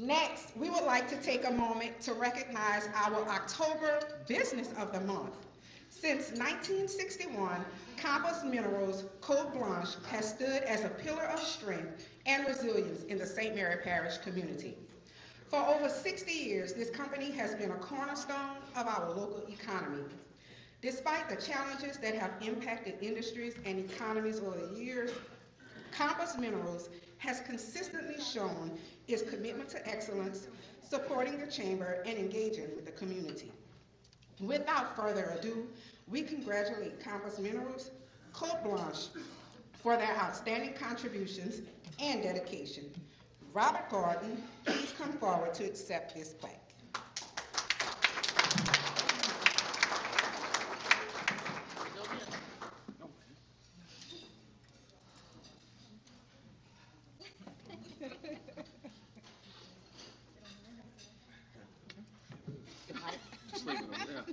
Next, we would like to take a moment to recognize our October Business of the Month. Since 1961, Compass Minerals Cote Blanche has stood as a pillar of strength and resilience in the St. Mary Parish community. For over 60 years, this company has been a cornerstone of our local economy. Despite the challenges that have impacted industries and economies over the years, Compass Minerals has consistently shown its commitment to excellence, supporting the chamber and engaging with the community. Without further ado, we congratulate Compass Minerals, Cote Blanche, for their outstanding contributions and dedication. Robert Gordon, please come forward to accept this plaque. Just leave it over there.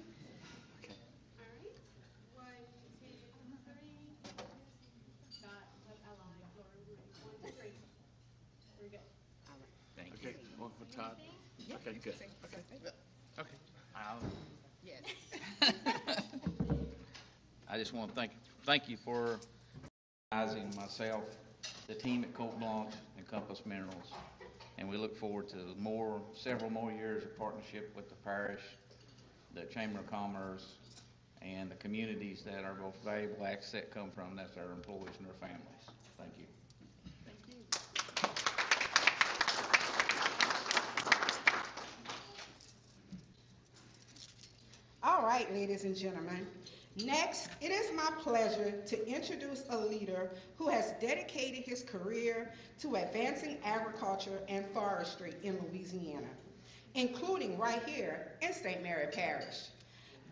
Thank Okay, one for Todd. Okay, good. Okay. Okay. Yes. I just want to thank you for recognizing myself, the team at Cote Blanche and Compass Minerals. And we look forward to several more years of partnership with the parish, the Chamber of Commerce, and the communities that our most valuable asset come from. That's our employees and their families. Thank you. All right, ladies and gentlemen. Next, it is my pleasure to introduce a leader who has dedicated his career to advancing agriculture and forestry in Louisiana, including right here in St. Mary Parish.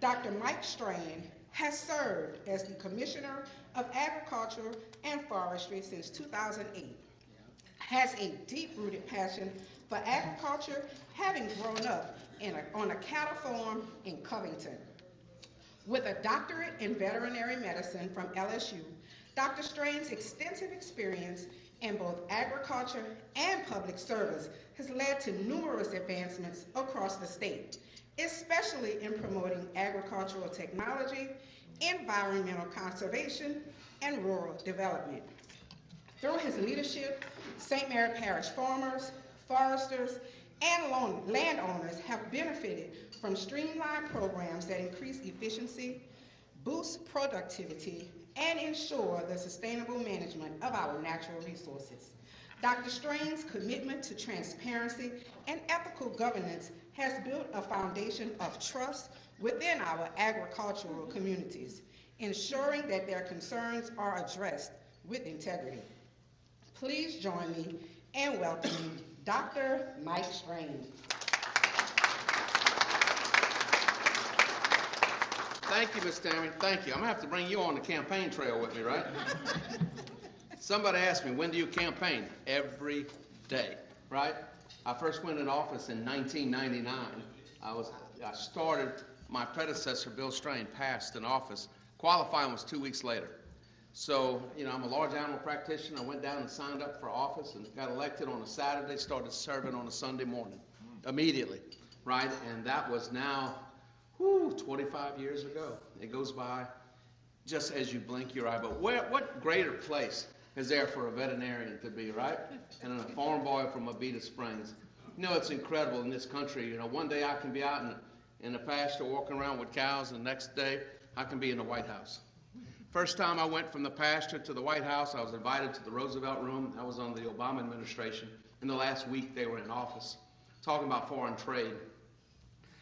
Dr. Mike Strand has served as the Commissioner of Agriculture and Forestry since 2008, has a deep-rooted passion for agriculture, having grown up on a cattle farm in Covington. With a doctorate in veterinary medicine from LSU, Dr. Strand's extensive experience in both agriculture and public service has led to numerous advancements across the state, especially in promoting agricultural technology, environmental conservation, and rural development. Through his leadership, St. Mary Parish farmers, foresters, and landowners have benefited from streamlined programs that increase efficiency, boost productivity, and ensure the sustainable management of our natural resources. Dr. Strand's commitment to transparency and ethical governance has built a foundation of trust within our agricultural communities, ensuring that their concerns are addressed with integrity. Please join me in welcoming Dr. Mike Strand. Thank you, Miss Tammy. Thank you. I'm going to have to bring you on the campaign trail with me, right? Somebody asked me, when do you campaign? Every day, right? I first went in office in 1999. I started, my predecessor, Bill Strand, passed in office. Qualifying was 2 weeks later. So, I'm a large animal practitioner. I went down and signed up for office and got elected on a Saturday, started serving on a Sunday morning, immediately, right? And that was now, 25 years ago. It goes by just as you blink your eye. But what greater place is there for a veterinarian to be, right? And a farm boy from Abita Springs. It's incredible in this country. One day I can be out in the pasture walking around with cows, and the next day I can be in the White House. First time I went from the pasture to the White House, I was invited to the Roosevelt Room. That was under the Obama administration. In the last week they were in office, talking about foreign trade.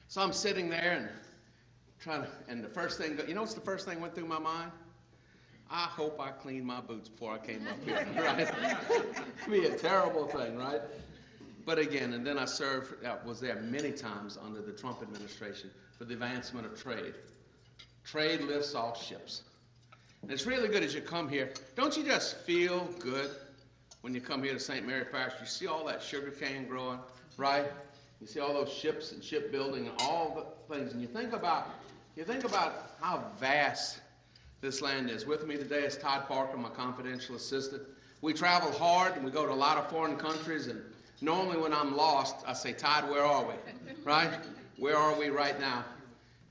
So I'm sitting there and the first thing, what's the first thing went through my mind? I hope I cleaned my boots before I came up here, right? It'd be a terrible thing, right? But again, and then I was there many times under the Trump administration for the advancement of trade. Trade lifts all ships. And it's really good as you come here. Don't you just feel good when you come here to St. Mary Parish? You see all that sugar cane growing, right? You see all those ships and shipbuilding and all the things. And you think about how vast this land is. With me today is Todd Parker, my confidential assistant. We travel hard and we go to a lot of foreign countries, and Normally when I'm lost, I say, Todd, where are we? Right? Where are we right now?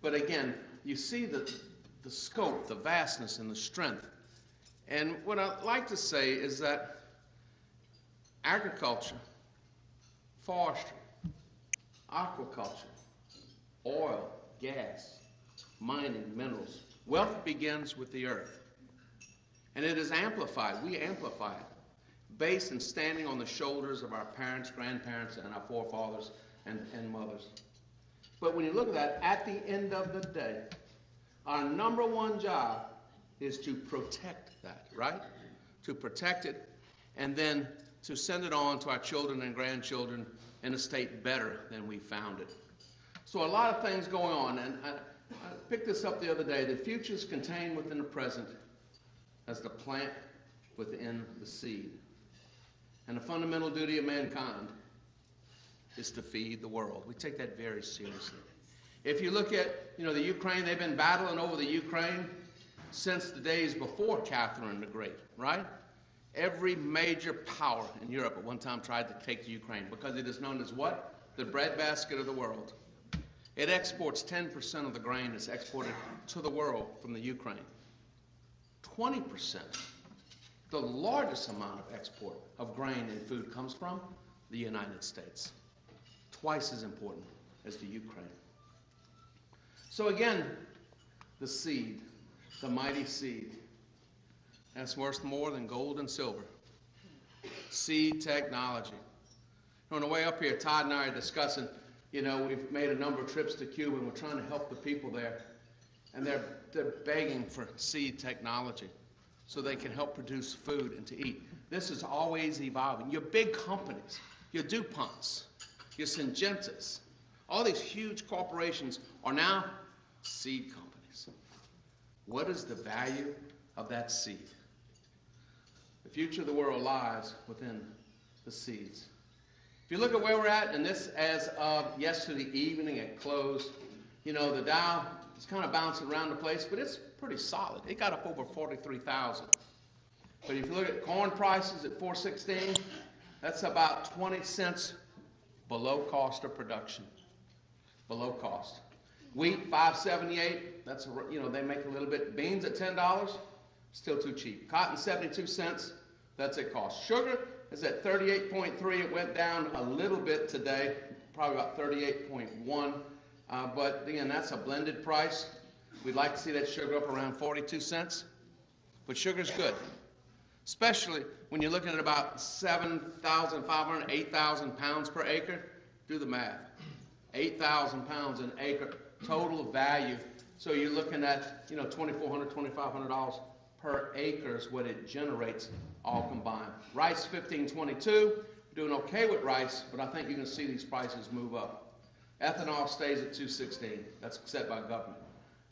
But again, you see the scope, the vastness, and the strength. And what I'd like to say is that agriculture, forestry, aquaculture, oil, gas, mining, minerals, wealth begins with the earth. And it is amplified. We amplify it based and standing on the shoulders of our parents, grandparents, and our forefathers and mothers. But when you look at that, at the end of the day, our number one job is to protect that, right? To protect it and then to send it on to our children and grandchildren in a state better than we found it. So a lot of things going on, and I picked this up the other day. The future is contained within the present as the plant within the seed. And the fundamental duty of mankind is to feed the world. We take that very seriously. If you look at, the Ukraine, they've been battling over the Ukraine since the days before Catherine the Great, right? Every major power in Europe at one time tried to take the Ukraine because it is known as what? The breadbasket of the world. It exports 10% of the grain that's exported to the world from the Ukraine. 20%, the largest amount of export of grain and food comes from the United States. Twice as important as the Ukraine. So again, the seed, the mighty seed, that's worth more than gold and silver. Seed technology. On the way up here, Todd and I are discussing, we've made a number of trips to Cuba and we're trying to help the people there. And they're begging for seed technology so they can help produce food and to eat. This is always evolving. Your big companies, your DuPonts, your Syngentas, all these huge corporations are now seed companies. What is the value of that seed? The future of the world lies within the seeds. If you look at where we're at, and this as of yesterday evening at close, the Dow is kind of bouncing around the place, but it's pretty solid. It got up over 43,000. But if you look at corn prices at 416, that's about 20 cents below cost of production. Below cost. Wheat, 578. That's they make a little bit. Beans at $10, still too cheap. Cotton, 72 cents. That's at cost. Sugar is at 38.3. It went down a little bit today, probably about 38.1. But again, that's a blended price. We'd like to see that sugar up around 42 cents. But sugar's good, especially when you're looking at about 7,500, 8,000 pounds per acre. Do the math. 8,000 pounds an acre total value. So you're looking at, $2,400, $2,500 per acre is what it generates all combined. Rice, $15.22. We're doing okay with rice, but I think you're going to see these prices move up. Ethanol stays at $2.16. That's set by government.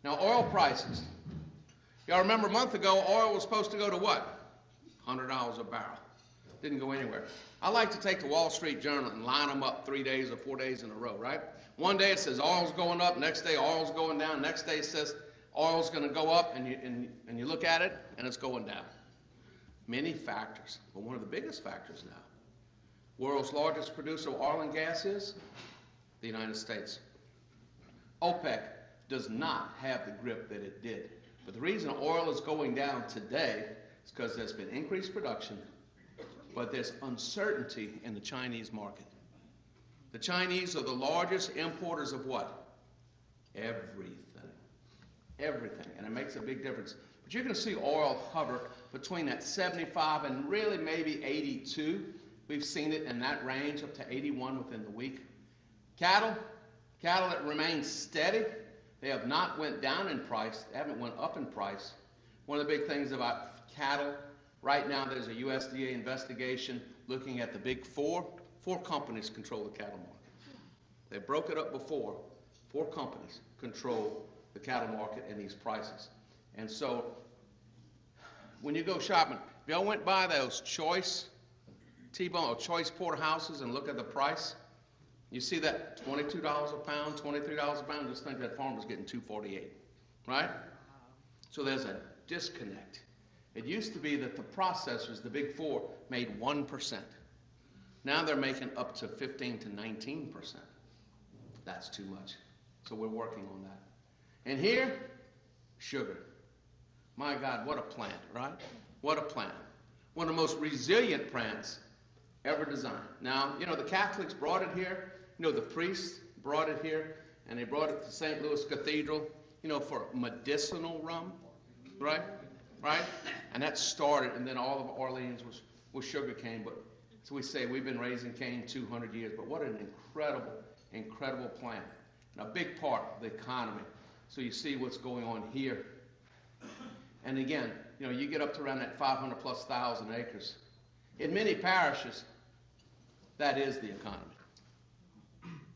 Now, oil prices. Y'all remember a month ago, oil was supposed to go to what? $100 a barrel. Didn't go anywhere. I like to take the Wall Street Journal and line them up 3 days or 4 days in a row, right? One day it says oil's going up, next day oil's going down, next day it says oil's going to go up, and you look at it, and it's going down. Many factors, but one of the biggest factors now, world's largest producer of oil and gas is the United States. OPEC does not have the grip that it did. But the reason oil is going down today is because there's been increased production, but there's uncertainty in the Chinese market. The Chinese are the largest importers of what? Everything. Everything. And it makes a big difference. But you're going to see oil hover between that 75 and really maybe 82. We've seen it in that range up to 81 within the week. Cattle that remain steady. They have not went down in price. They haven't went up in price. One of the big things about cattle, right now there's a USDA investigation looking at the big four. 4 companies control the cattle market. They broke it up before. 4 companies control the cattle market and these prices. And so when you go shopping, if y'all went by those choice T-bone or choice porterhouses and look at the price, you see that $22 a pound, $23 a pound, just think that farmer's getting $2.48, right? So there's a disconnect. It used to be that the processors, the big 4, made 1%. Now they're making up to 15 to 19%. That's too much. So we're working on that. And here, sugar. My God, what a plant, right? What a plant. One of the most resilient plants ever designed. Now, you know, the Catholics brought it here. You know, the priests brought it here, and they brought it to St. Louis Cathedral, you know, for medicinal rum, right? Right? And that started, and then all of Orleans was sugar cane. But so we say we've been raising cane 200 years, but what an incredible, incredible plant. And a big part of the economy. So you see what's going on here. And again, you know, you get up to around that 500,000+ acres. In many parishes, that is the economy.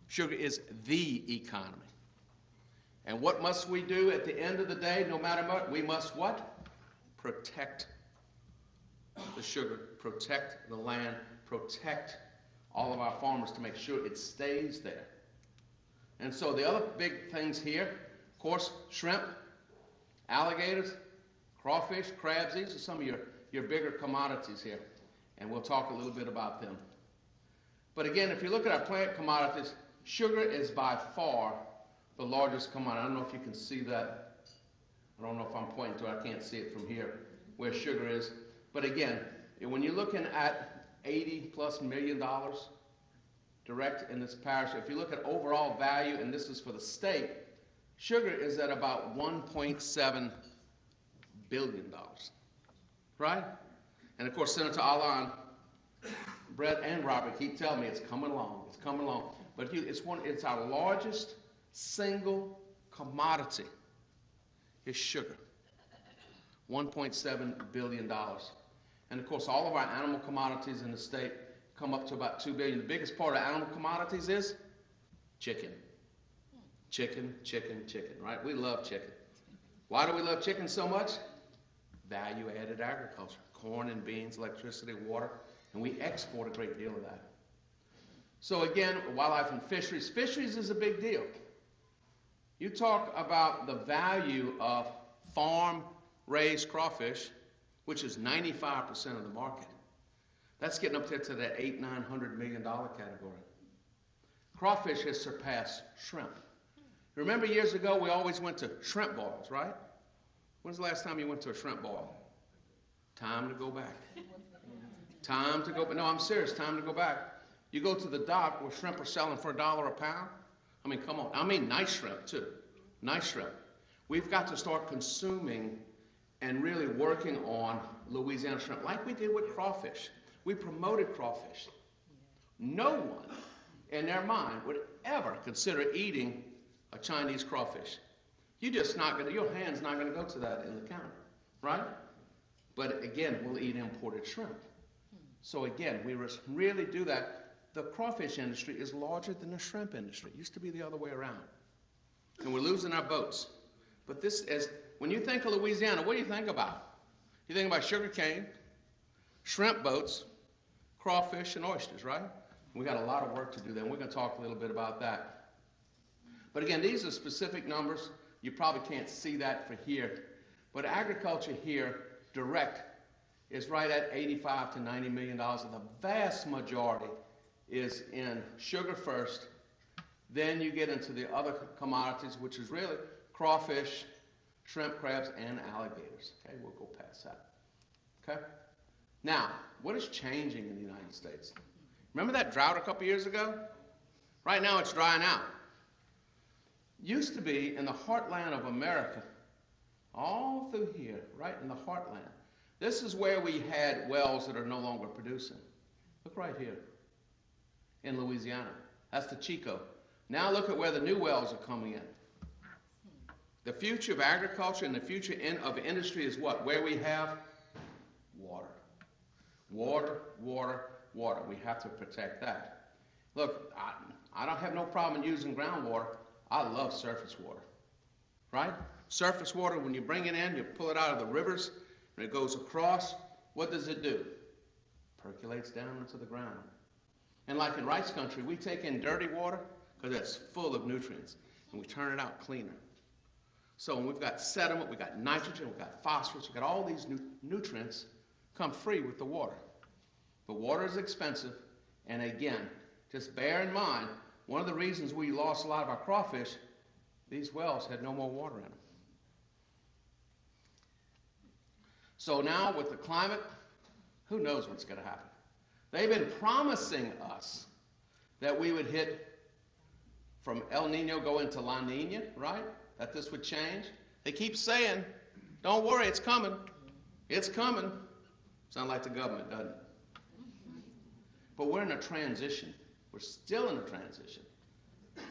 Sugar is the economy. And what must we do at the end of the day, no matter what? We must what? Protect the sugar, protect the land, protect all of our farmers to make sure it stays there. And so the other big things here, of course, shrimp, alligators, crawfish, crabs, these are some of your bigger commodities here. And we'll talk a little bit about them. But again, if you look at our plant commodities, sugar is by far the largest commodity. I don't know if you can see that. I don't know if I'm pointing to it. I can't see it from here where sugar is. But again, when you're looking at $80+ million direct in this parish, if you look at overall value, and this is for the state, sugar is at about $1.7 billion, right? And of course, Senator Alon, Brett, and Robert keep telling me it's coming along, it's coming along. But it's our largest single commodity is sugar, $1.7 billion. And of course, all of our animal commodities in the state come up to about $2 billion. The biggest part of animal commodities is chicken. Chicken, chicken, chicken, right? We love chicken. Why do we love chicken so much? Value-added agriculture, corn and beans, electricity, water, and we export a great deal of that. So again, wildlife and fisheries. Fisheries is a big deal. You talk about the value of farm-raised crawfish, which is 95% of the market. That's getting up there to that $800–900 million category. Crawfish has surpassed shrimp. Remember years ago, we always went to shrimp boils, right? When's the last time you went to a shrimp boil? Time to go back. Time to go back. No, I'm serious. Time to go back. You go to the dock where shrimp are selling for $1 a pound. I mean, come on. I mean, nice shrimp, too. Nice shrimp. We've got to start consuming and really working on Louisiana shrimp like we did with crawfish. We promoted crawfish. No one in their mind would ever consider eating a Chinese crawfish. You're just not going to, your hand's not going to go to that in the counter, right? But again, we'll eat imported shrimp. So again, we really do that. The crawfish industry is larger than the shrimp industry. It used to be the other way around. And we're losing our boats. But this is, when you think of Louisiana, what do you think about? You think about sugar cane, shrimp boats, crawfish, and oysters, right? We got a lot of work to do there, and we're going to talk a little bit about that. But again, these are specific numbers. You probably can't see that for here. But agriculture here, direct, is right at $85–90 million, and the vast majority is in sugar first. Then you get into the other commodities, which is really crawfish, shrimp, crabs, and alligators. Okay, we'll go past that. Okay? Now, what is changing in the United States? Remember that drought a couple years ago? Right now it's drying out. Used to be in the heartland of America, all through here, right in the heartland. This is where we had wells that are no longer producing. Look right here in Louisiana. That's the Chico. Now look at where the new wells are coming in. The future of agriculture and the future of industry is what? Where we have water. Water, water, water. We have to protect that. Look, I don't have no problem using groundwater. I love surface water, right? Surface water, when you bring it in, you pull it out of the rivers, and it goes across. What does it do? Percolates down into the ground. And like in rice country, we take in dirty water because it's full of nutrients, and we turn it out cleaner. So when we've got sediment, we've got nitrogen, we've got phosphorus, we've got all these nutrients come free with the water. But water is expensive, And again, just bear in mind, one of the reasons we lost a lot of our crawfish, these wells had no more water in them. So now with the climate, who knows what's going to happen? They've been promising us that we would hit from El Nino go into La Nina, right? That this would change. They keep saying, don't worry, it's coming. It's coming. Sound like the government, doesn't it? But we're in a transition. We're still in a transition.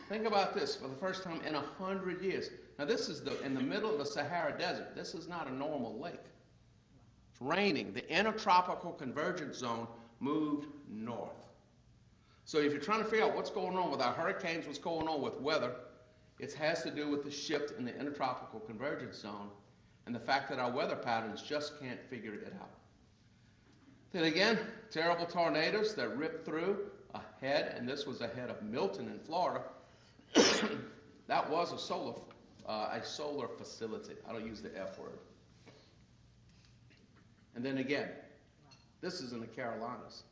Think about this, for the first time in 100 years. Now this is in the middle of the Sahara Desert. This is not a normal lake. It's raining. The intertropical convergence zone moved north. So if you're trying to figure out what's going on with our hurricanes, what's going on with weather, it has to do with the shift in the intertropical convergence zone and the fact that our weather patterns just can't figure it out. Then again, terrible tornadoes that ripped through a head, and this was a head of Milton in Florida. That was a solar facility. I don't use the F word. And then again, this is in the Carolinas,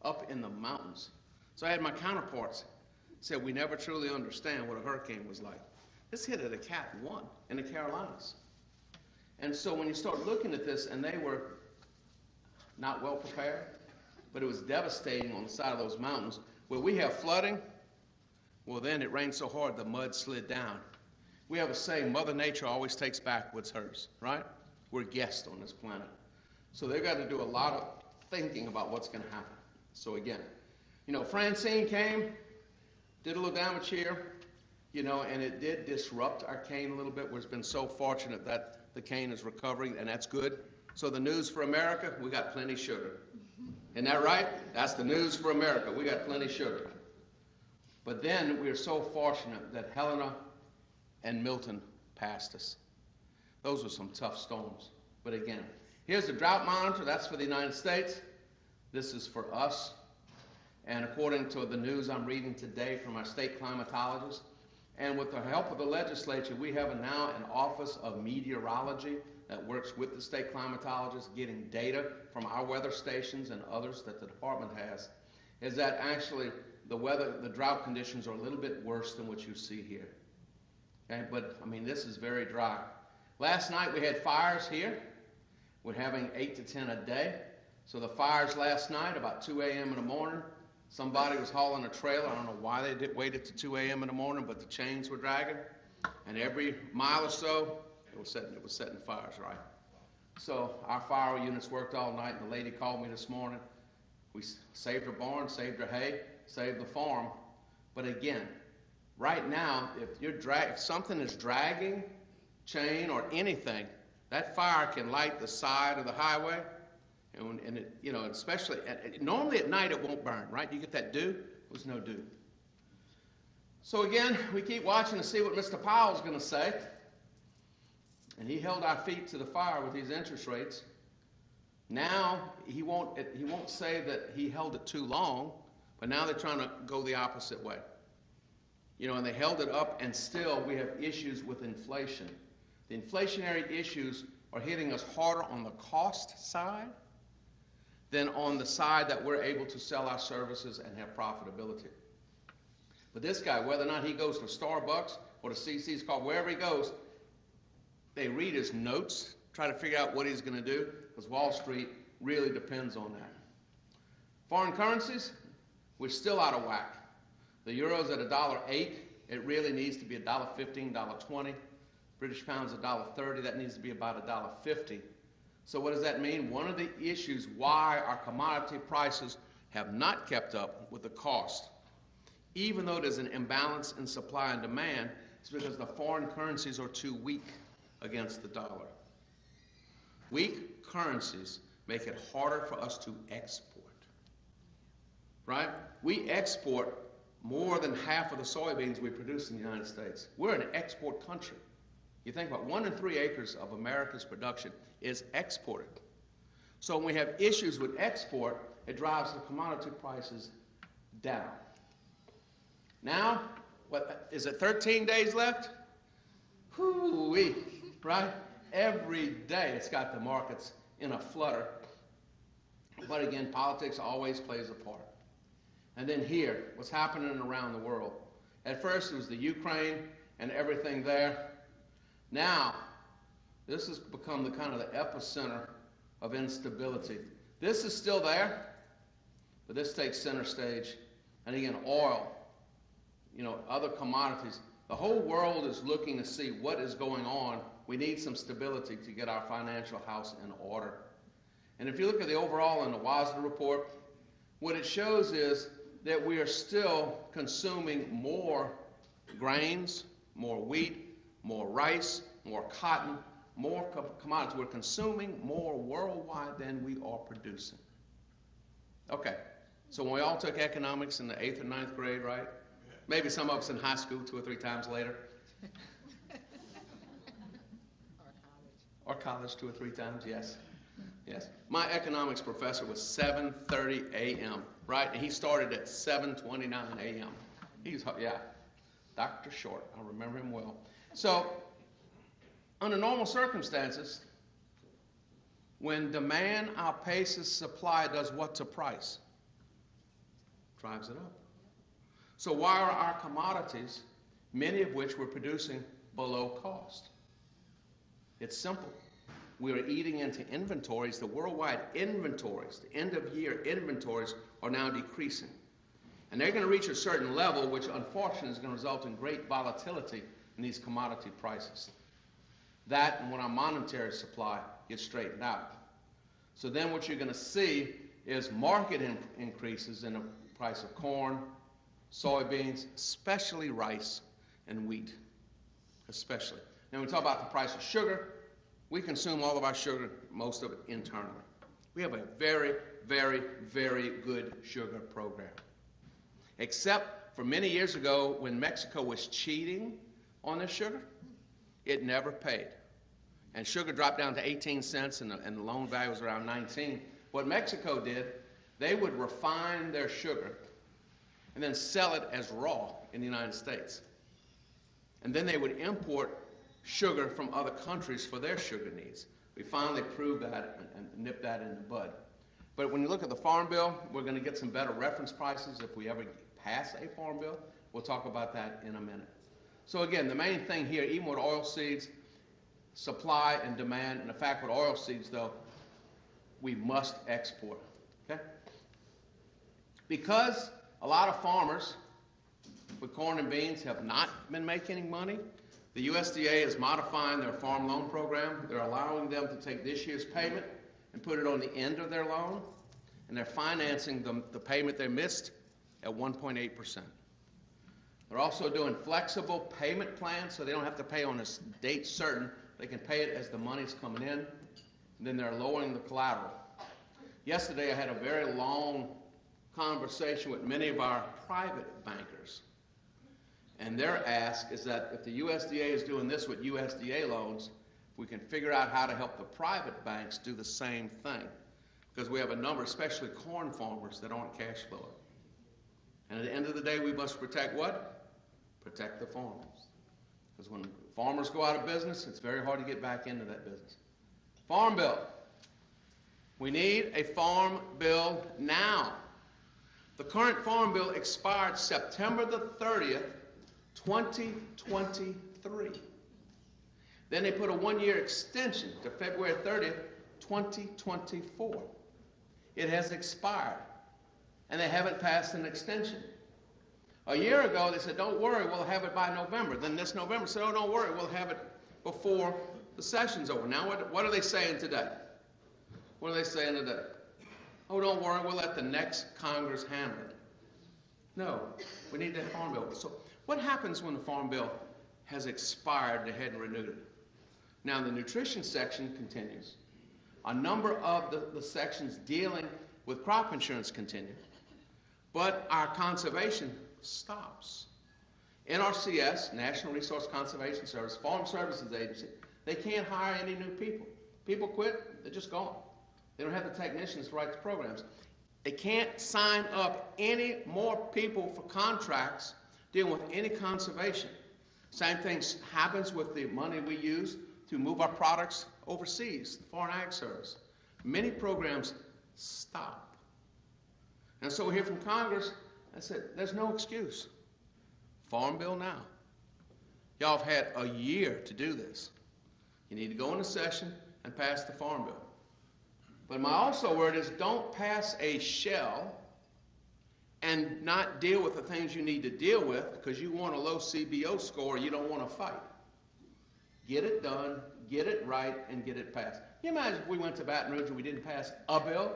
up in the mountains. So I had my counterparts said we never truly understand what a hurricane was like. This hit at a Cat 1 in the Carolinas. And so when you start looking at this, and they were not well prepared, but it was devastating on the side of those mountains. Where we have flooding, well then it rained so hard the mud slid down. We have a saying, Mother Nature always takes back what's hers, right? We're guests on this planet. So they've got to do a lot of thinking about what's going to happen. So again, Francine came, did a little damage here, and it did disrupt our cane a little bit. We've been so fortunate that the cane is recovering, and that's good. So the news for America, we got plenty sugar. Isn't that right? That's the news for America. We got plenty sugar. But then we're so fortunate that Helena and Milton passed us. Those were some tough storms. But again, here's the drought monitor. That's for the United States. This is for us. And according to the news I'm reading today from our state climatologist, and with the help of the legislature, we have now an Office of Meteorology that works with the state climatologist, getting data from our weather stations and others that the department has, is that actually the drought conditions are a little bit worse than what you see here. Okay, but this is very dry. Last night we had fires here. We're having 8 to 10 a day. So the fires last night, about 2 a.m. in the morning, somebody was hauling a trailer. I don't know why they waited to 2 a.m. in the morning, but the chains were dragging. And every mile or so, it was setting fires, right? So our fire units worked all night, and the lady called me this morning. We saved her barn, saved her hay, saved the farm. But again, right now, if something is dragging, chain or anything, that fire can light the side of the highway, and it, especially normally at night it won't burn, right? You get that dew. There was no dew. So again, we keep watching to see what Mr. Powell's going to say. And he held our feet to the fire with these interest rates. Now he won't say that he held it too long, but now they're trying to go the opposite way. And they held it up, and still we have issues with inflation. The inflationary issues are hitting us harder on the cost side than on the side that we're able to sell our services and have profitability. But this guy, whether or not he goes to Starbucks or to CC's Coffee, wherever he goes, they read his notes, try to figure out what he's going to do, because Wall Street really depends on that. Foreign currencies, we're still out of whack. The euro's at $1.08. It really needs to be $1.15, $1.20. British pound's $1.30. That needs to be about $1.50. So what does that mean? One of the issues why our commodity prices have not kept up with the cost, even though there's an imbalance in supply and demand, is because the foreign currencies are too weak against the dollar. Weak currencies make it harder for us to export, right? We export more than half of the soybeans we produce in the United States. We're an export country. You think about 1 in 3 acres of America's production is exported. So when we have issues with export, it drives the commodity prices down. Now, what is it, 13 days left? Whoo-wee, right? Every day it's got the markets in a flutter. But again, politics always plays a part. And then here, what's happening around the world. At first it was the Ukraine and everything there. Now, this has become the kind of the epicenter of instability. This is still there, but this takes center stage. And again, oil, other commodities. The whole world is looking to see what is going on. We need some stability to get our financial house in order. And if you look at the overall in the WASDA report, what it shows is that we are still consuming more grains, more wheat, more rice, more cotton, more commodities. We're consuming more worldwide than we are producing. Okay, so when we all took economics in the 8th or 9th grade, right? Maybe some of us in high school 2 or 3 times later. Or college 2 or 3 times, yes. Yes. My economics professor was 7:30 a.m., right? And he started at 7:29 a.m. He's, Dr. Short. I remember him well. So, under normal circumstances, when demand outpaces supply, does what to price? Drives it up. So why are our commodities, many of which we're producing below cost? It's simple. We are eating into inventories. The worldwide inventories, the end of year inventories, are now decreasing. And they're going to reach a certain level, which unfortunately is going to result in great volatility in these commodity prices. That and when our monetary supply gets straightened out. So then what you're going to see is market increases in the price of corn, soybeans, especially rice and wheat, especially. Now when we talk about the price of sugar, we consume all of our sugar, most of it internally. We have a very, very, very good sugar program. Except for many years ago when Mexico was cheating on their sugar, it never paid. And sugar dropped down to 18 cents and the loan value was around 19. What Mexico did, they would refine their sugar and then sell it as raw in the United States. And then they would import sugar from other countries for their sugar needs. We finally proved that and nipped that in the bud. But when you look at the Farm Bill, we're going to get some better reference prices if we ever pass a Farm Bill. We'll talk about that in a minute. So again, the main thing here, even with oilseeds, supply and demand, and the fact with oilseeds though, we must export, okay? Because a lot of farmers with corn and beans have not been making any money, the USDA is modifying their farm loan program. They're allowing them to take this year's payment and put it on the end of their loan, and they're financing the payment they missed at 1.8%. They're also doing flexible payment plans, so they don't have to pay on a date certain. They can pay it as the money's coming in, and then they're lowering the collateral. Yesterday I had a very long conversation with many of our private bankers. And their ask is that if the USDA is doing this with USDA loans, we can figure out how to help the private banks do the same thing. Because we have a number, especially corn farmers, that aren't cash flowing. And at the end of the day, we must protect what? Protect the farmers. Because when farmers go out of business, it's very hard to get back into that business. Farm Bill. We need a Farm Bill now. The current Farm Bill expired September the 30th, 2023. Then they put a 1-year extension to February 30th, 2024. It has expired, and they haven't passed an extension. A year ago, they said, don't worry, we'll have it by November. Then this November said, oh, don't worry, we'll have it before the session's over. Now, what are they saying today? What are they saying today? Oh, don't worry, we'll let the next Congress handle it. No, we need that Farm Bill. So what happens when the Farm Bill has expired, they hadn't renewed it? Now, the nutrition section continues. A number of the sections dealing with crop insurance continue. But our conservation stops. NRCS, National Resource Conservation Service, Farm Services Agency, they can't hire any new people. People quit, they're just gone. They don't have the technicians to write the programs. They can't sign up any more people for contracts dealing with any conservation. Same thing happens with the money we use to move our products overseas, the Foreign Ag Service. Many programs stop. And so we hear from Congress, I said, there's no excuse. Farm bill now. Y'all have had a year to do this. You need to go into session and pass the farm bill. But my also word is don't pass a shell and not deal with the things you need to deal with because you want a low CBO score, you don't want to fight. Get it done, get it right, and get it passed. Can you imagine if we went to Baton Rouge and we didn't pass a bill?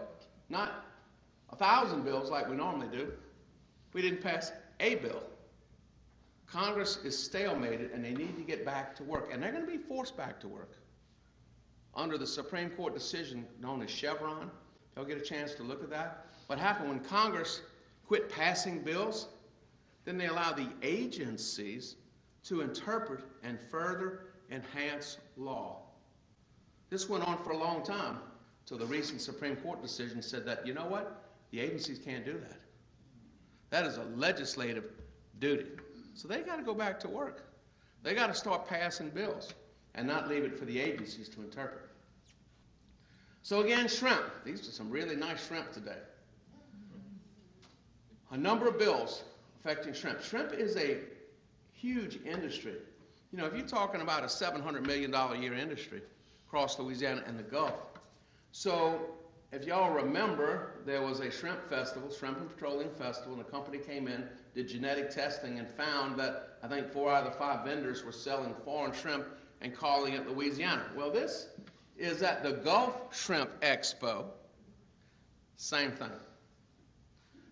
Not 1,000 bills like we normally do. We didn't pass a bill. Congress is stalemated and they need to get back to work. And they're going to be forced back to work. Under the Supreme Court decision known as Chevron, they'll get a chance to look at that. What happened when Congress quit passing bills, then they allow the agencies to interpret and further enhance law. This went on for a long time until the recent Supreme Court decision said that, you know what? The agencies can't do that. That is a legislative duty. So they got to go back to work. They got to start passing bills and not leave it for the agencies to interpret. So again, shrimp. These are some really nice shrimp today. A number of bills affecting shrimp. Shrimp is a huge industry. You know, if you're talking about a $700 million a year industry across Louisiana and the Gulf. So if y'all remember, there was a shrimp festival, Shrimp and Petroleum Festival, and a company came in, did genetic testing, and found that I think 4 out of the 5 vendors were selling foreign shrimp and calling it Louisiana. Well, this is at the Gulf Shrimp Expo. Same thing.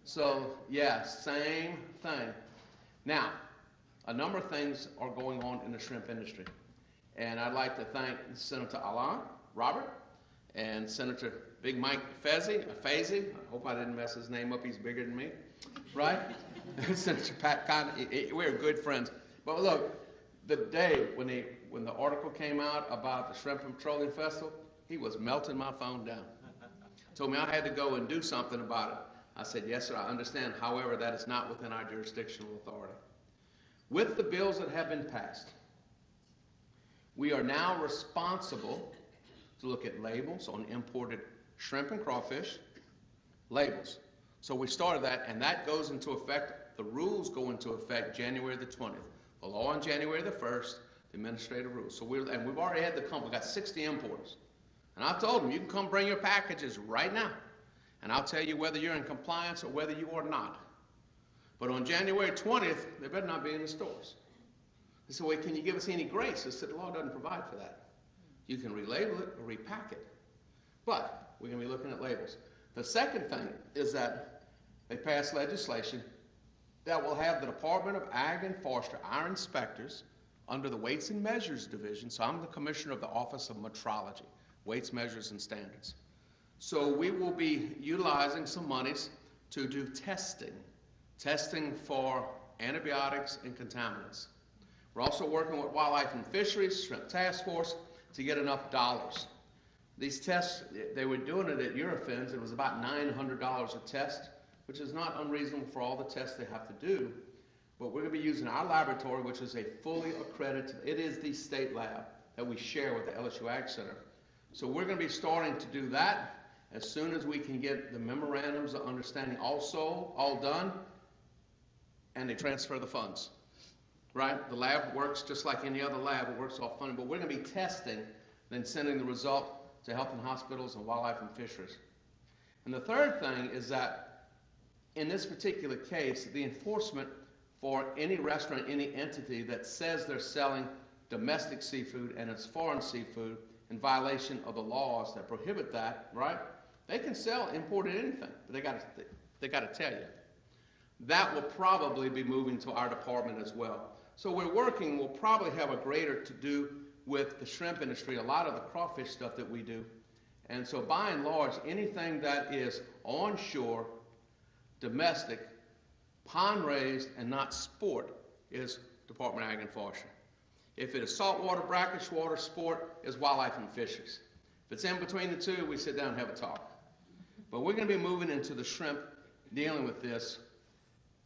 So, yeah, same thing. Now, a number of things are going on in the shrimp industry. And I'd like to thank Senator Alain, Robert, and Senator Big Mike Fezzi. I hope I didn't mess his name up. He's bigger than me, right? Senator Pat Conn. We're good friends. But look, the day when the article came out about the Shrimp and Petroleum Festival, he was melting my phone down. Told me I had to go and do something about it. I said, yes, sir, I understand. However, that is not within our jurisdictional authority. With the bills that have been passed, we are now responsible to look at labels on imported shrimp and crawfish, labels. So we started that, and that goes into effect, the rules go into effect January the 20th. The law on January the 1st, the administrative rules. So we've already had the company, we've got 60 importers. And I told them, you can come bring your packages right now, and I'll tell you whether you're in compliance or whether you are not. But on January 20th, they better not be in the stores. They said, well, can you give us any grace? I said, the law doesn't provide for that. You can relabel it or repack it. But we're going to be looking at labels. The second thing is that they passed legislation that will have the Department of Ag and Forestry, our inspectors, under the Weights and Measures Division. So I'm the commissioner of the Office of Metrology, Weights, Measures, and Standards. So we will be utilizing some monies to do testing for antibiotics and contaminants. We're also working with Wildlife and Fisheries, Shrimp Task Force, to get enough dollars. These tests, they were doing it at Eurofins. It was about $900 a test, which is not unreasonable for all the tests they have to do. But we're going to be using our laboratory, which is a fully accredited, it is the state lab that we share with the LSU Ag Center. So we're going to be starting to do that as soon as we can get the memorandums of understanding all done, and they transfer the funds. Right? The lab works just like any other lab. It works off funding. But we're going to be testing, then sending the result to health and hospitals and wildlife and fisheries. And the third thing is that in this particular case, the enforcement for any restaurant, any entity that says they're selling domestic seafood and it's foreign seafood in violation of the laws that prohibit that, right? They can sell imported anything, but they got to tell you. That will probably be moving to our department as well. So we'll probably have a greater to do with the shrimp industry, a lot of the crawfish stuff that we do. And so by and large, anything that is onshore, domestic, pond raised, and not sport is Department of Ag and Forestry. If it is saltwater, brackish water, sport is Wildlife and Fisheries. If it's in between the two, we sit down and have a talk. But we're going to be moving into the shrimp, dealing with this.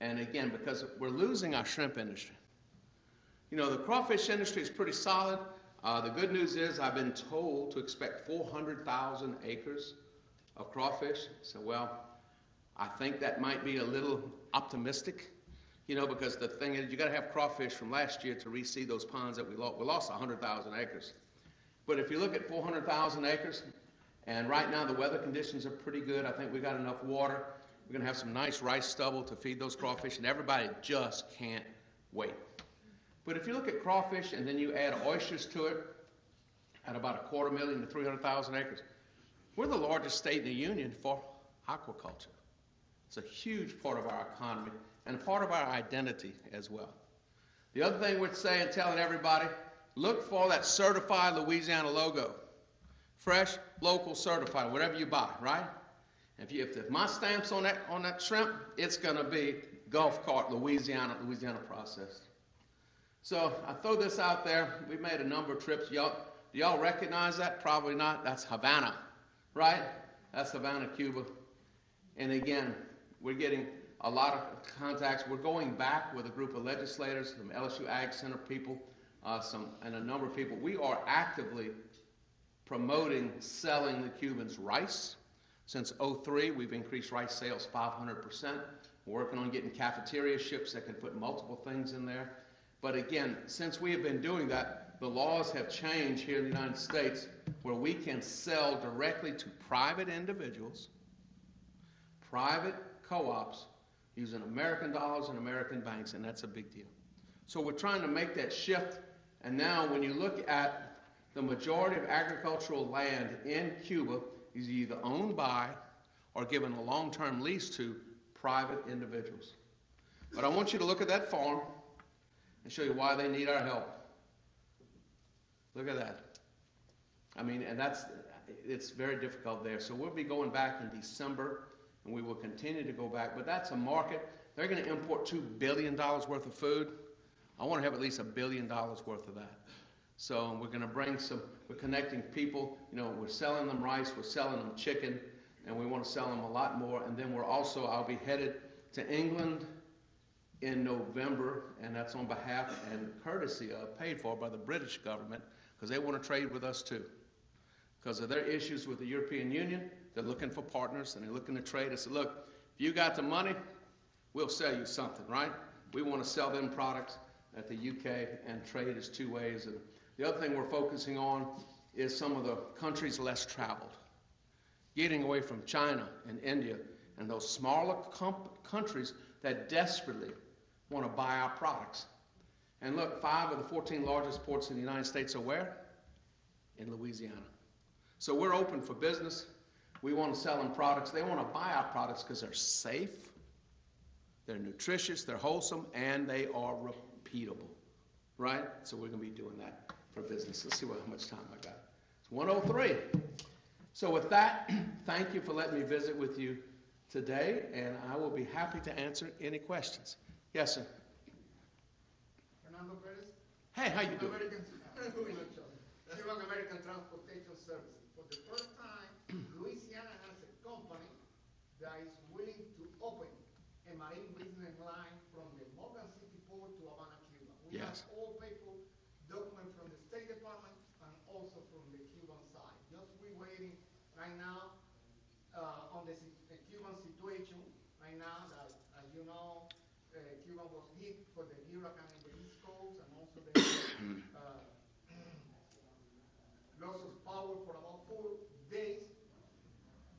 And again, because we're losing our shrimp industry. You know, the crawfish industry is pretty solid. The good news is I've been told to expect 400,000 acres of crawfish. So, well, I think that might be a little optimistic, you know, because the thing is, you got to have crawfish from last year to reseed those ponds that we lost. We lost 100,000 acres. But if you look at 400,000 acres, and right now the weather conditions are pretty good. I think we got enough water. We're going to have some nice rice stubble to feed those crawfish, and everybody just can't wait. But if you look at crawfish and then you add oysters to it, at about 250,000 to 300,000 acres, we're the largest state in the union for aquaculture. It's a huge part of our economy and a part of our identity as well. The other thing we're saying, telling everybody, look for that certified Louisiana logo. Fresh, local, certified, whatever you buy, right? If my stamp's on that shrimp, it's gonna be Gulf Cart, Louisiana processed. So I throw this out there. We've made a number of trips. Do y'all recognize that? Probably not. That's Havana, right? That's Havana, Cuba. And again, we're getting a lot of contacts. We're going back with a group of legislators, some LSU Ag Center people, and a number of people. We are actively promoting selling the Cubans rice. Since '03, we've increased rice sales 500%. We're working on getting cafeteria ships that can put multiple things in there. But again, since we have been doing that, the laws have changed here in the United States where we can sell directly to private individuals, private co-ops, using American dollars and American banks, and that's a big deal. So we're trying to make that shift, and now when you look at the majority of agricultural land in Cuba is either owned by or given a long-term lease to private individuals. But I want you to look at that farm and show you why they need our help. Look at that. I mean, and it's very difficult there. So we'll be going back in December, and we will continue to go back. But that's a market. They're going to import $2 billion worth of food. I want to have at least $1 billion worth of that. So we're going to bring we're connecting people. You know, we're selling them rice, we're selling them chicken, and we want to sell them a lot more. And then I'll be headed to England in November, and that's on behalf and courtesy of, paid for by the British government, because they want to trade with us too. Because of their issues with the European Union, they're looking for partners and they're looking to trade. I said, look, if you got the money, we'll sell you something, right? We want to sell them products at the UK, and trade is two ways. And the other thing we're focusing on is some of the countries less traveled. Getting away from China and India and those smaller countries that desperately want to buy our products. And look, 5 of the 14 largest ports in the United States are where? In Louisiana. So we're open for business. We want to sell them products. They want to buy our products because they're safe, they're nutritious, they're wholesome, and they are repeatable, right? So we're going to be doing that for business. Let's see how much time I got. It's 1:03. So with that, thank you for letting me visit with you today, and I will be happy to answer any questions. Yes, sir. Fernando Perez. Hey, how you doing? Cuban American Transportation Services. For the first time, Louisiana has a company that is willing to open a marine business line from the Morgan City port to Havana, Cuba. We Yes. have all paper documents from the State Department and also from the Cuban side. Just we waiting right now on the Cuban situation. Right now, that as you know, Cuba was hit for the hurricane in the East Coast, and also the loss of power for about 4 days,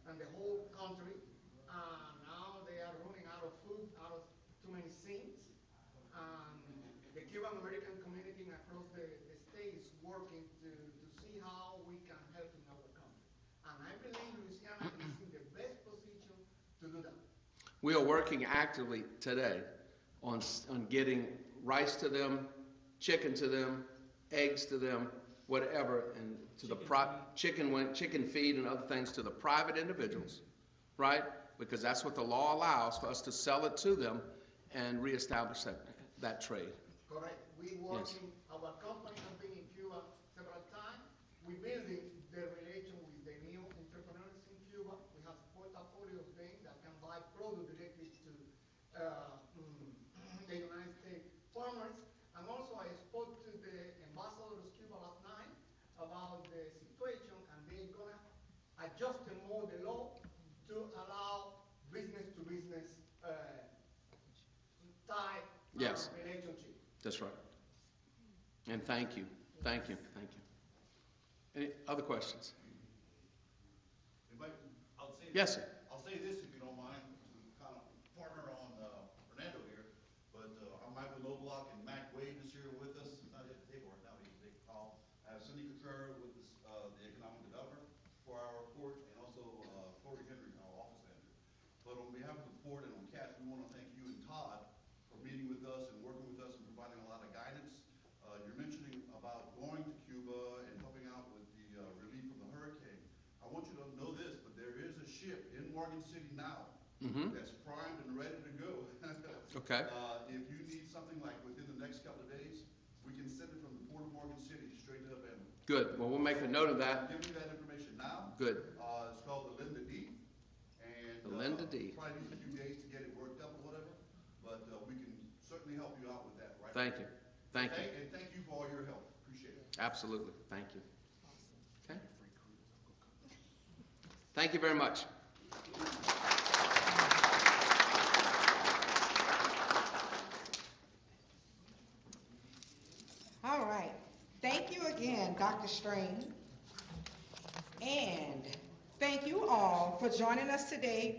and the whole country. Now they are running out of food, out of too many things. The Cuban American community across the state is working to see how we can help in our country. And I believe Louisiana is in the best position to do that. We are working actively today on getting rice to them, chicken to them, eggs to them, whatever, and to chicken feed and other things to the private individuals, right? Because that's what the law allows for us to sell it to them and reestablish that trade. Correct. We working, our company has been in Cuba several times. We building the relation with the new entrepreneurs in Cuba. We have a portfolio of them that can buy product directly to the United States farmers. And also I spoke to the ambassador of Cuba last night about the situation, and they're gonna adjust more the law to allow business to be Yes. Relation chief. That's right. And thank you, thank you, thank you. Any other questions? I'll say Yes, sir. I'll say this if you don't mind, to kind of partner on Fernando here, but I'm Michael Noblock and Mac Wade is here with us. He's not at the table right now, but he can take a call. I have Cindy Contreras with us, the economic developer for our report, and also Corey Henry, our office manager. But on behalf of the board and on CAT, we want to thank you and Todd for meeting with us and working with us and providing a lot of guidance. You're mentioning about going to Cuba and helping out with the relief from the hurricane. I want you to know this, but there is a ship in Morgan City now that's primed and ready to go. Okay. If you need something like within the next couple of days, we can send it from the port of Morgan City straight to Alabama. Good, well, we'll make a note of that. I'll give you that information now. Good. It's called the Linda D. And The Linda D. Probably needs a few days to get it worked up or whatever, but we can certainly help you out with that, right? Thank you, thank you. And thank you for all your help. Appreciate it. Absolutely, thank you. Okay. Thank you very much. All right. Thank you again, Dr. Strain. And thank you all for joining us today